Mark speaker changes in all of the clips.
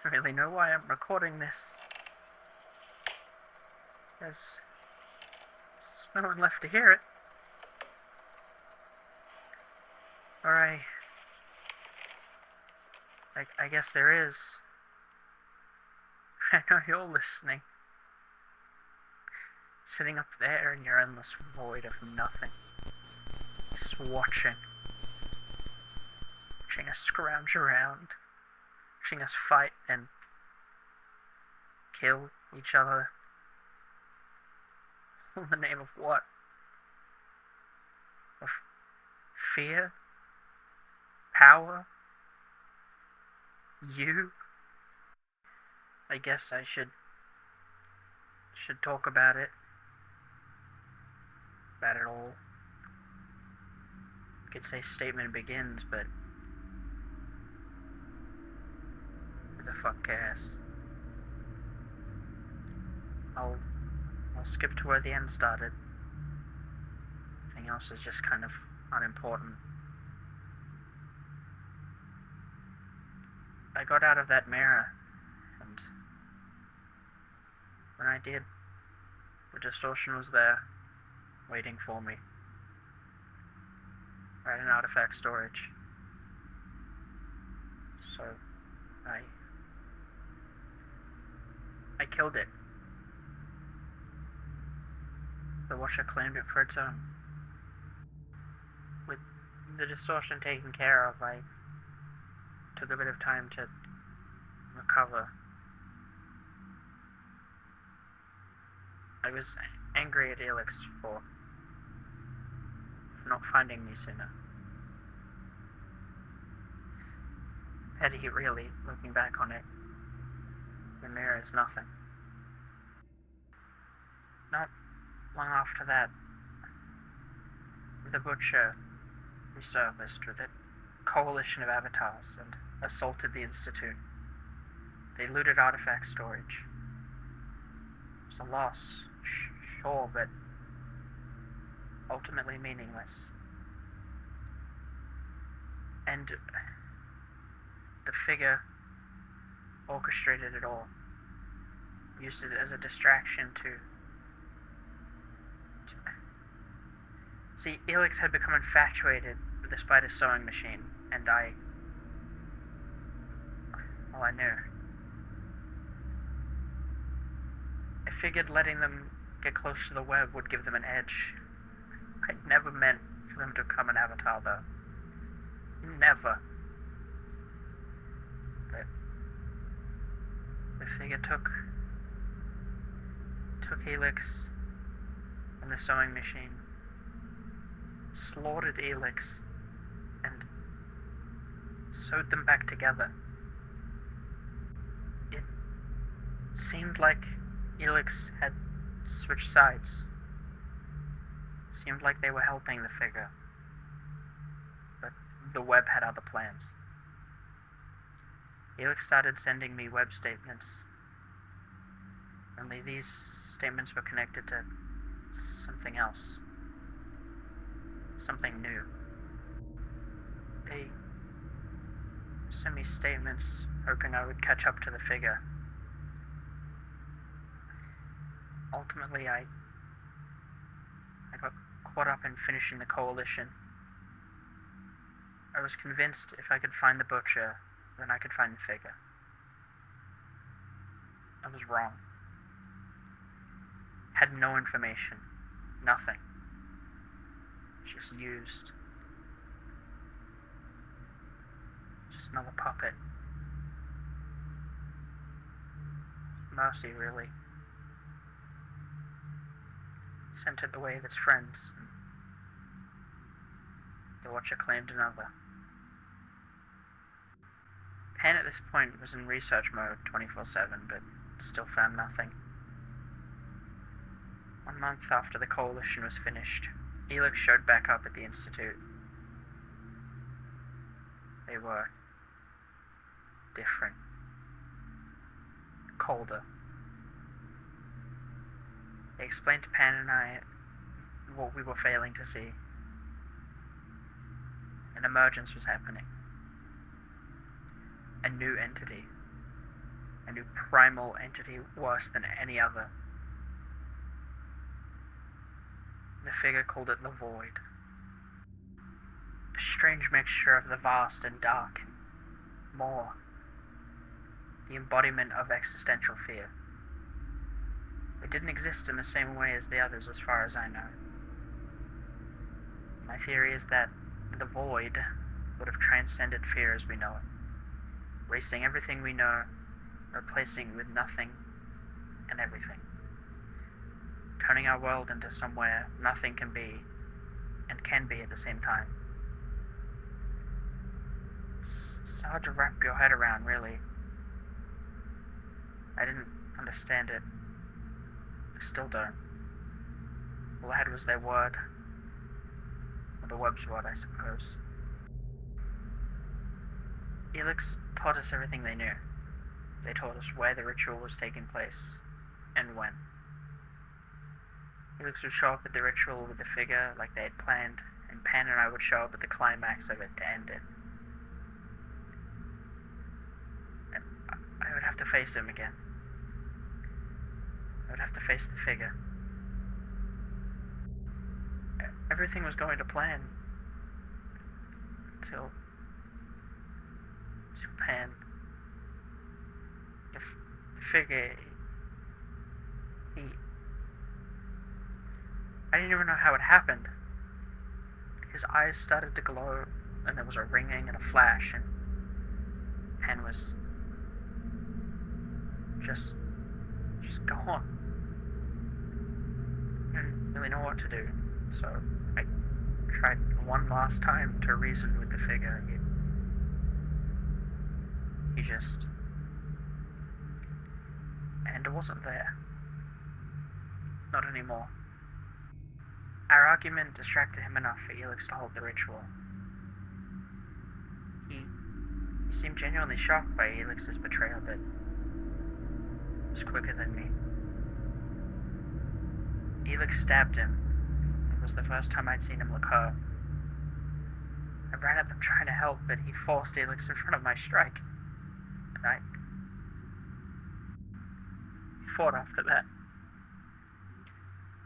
Speaker 1: don't really know why I'm recording this. There's no one left to hear it. Or I guess there is. I know you're listening. Sitting up there in your endless void of nothing. Just watching. Watching us scrounge around. Watching us fight and kill each other. In the name of what? Of fear? Power? You? I guess I should talk about it. About it all. I could say statement begins, but who the fuck cares? I'll skip to where the end started. Everything else is just kind of unimportant. I got out of that mirror, and when I did, the distortion was there, waiting for me. Right in artifact storage. So, I killed it. The Watcher claimed it for its own. With the distortion taken care of, I took a bit of time to recover. I was angry at Elix for not finding me sooner. Petty, really, looking back on it. The mirror is nothing. Not long after that, the Butcher resurfaced with a coalition of avatars and assaulted the Institute. They looted artifact storage. It was a loss, sure, but ultimately meaningless. And the figure orchestrated it all, used it as a distraction to see, Elix had become infatuated with the spider sewing machine, and I knew. I figured letting them get close to the web would give them an edge. I never meant for them to become an avatar, though. Never. But the figure took Elix and the sewing machine, slaughtered Elix, and sewed them back together. It seemed like Elix had switched sides. Seemed like they were helping the figure. But the web had other plans. Elix started sending me web statements. Only these statements were connected to something else. Something new. They sent me statements hoping I would catch up to the figure. Ultimately, I got caught up in finishing the coalition. I was convinced if I could find the Butcher, then I could find the figure. I was wrong. Had no information. Nothing. Just used. Just another puppet. Mercy, really. Sent it the way of its friends. The Watcher claimed another. Pan at this point was in research mode 24/7, but still found nothing. 1 month after the coalition was finished, Elix showed back up at the Institute. They were different. Colder. They explained to Pan and I what we were failing to see. An emergence was happening. A new entity. a new primal entity worse than any other. The figure called it the Void. A strange mixture of the vast and dark and more. The embodiment of existential fear. It didn't exist in the same way as the others as far as I know. My theory is that the Void would have transcended fear as we know it, erasing everything we know, replacing it with nothing and everything, turning our world into somewhere nothing can be and can be at the same time. It's hard to wrap your head around, really. I didn't understand it. I still don't. All I had was their word. Or the web's word, I suppose. Elix taught us everything they knew. They told us where the ritual was taking place, and when. Elix would show up at the ritual with the figure like they had planned, and Pan and I would show up at the climax of it to end it. I would have to face him again. I would have to face the figure. Everything was going to plan. Till Pan. The figure, I didn't even know how it happened. His eyes started to glow, and there was a ringing and a flash, and Pan was just gone. I didn't really know what to do, so I tried one last time to reason with the figure. He just... and it wasn't there. Not anymore. Our argument distracted him enough for Elix to hold the ritual. He seemed genuinely shocked by Elix's betrayal, but it was quicker than me. Elix stabbed him. It was the first time I'd seen him look hurt. I ran at them trying to help, but he forced Elix in front of my strike. And I fought after that.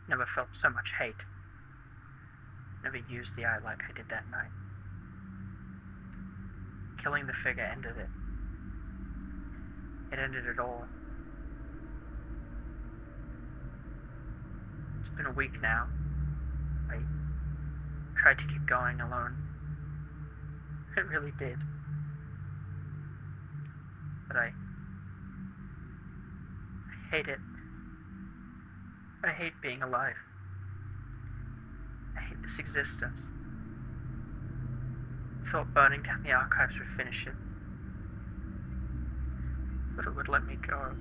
Speaker 1: Never felt so much hate. Never used the eye like I did that night. Killing the figure ended it. It ended it all. It's been a week now. I tried to keep going alone. It really did. But I hate it. I hate being alive. I hate this existence. I thought burning down the archives would finish it. I thought it would let me go.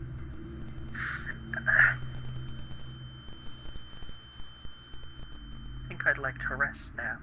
Speaker 1: I think I'd like to rest now.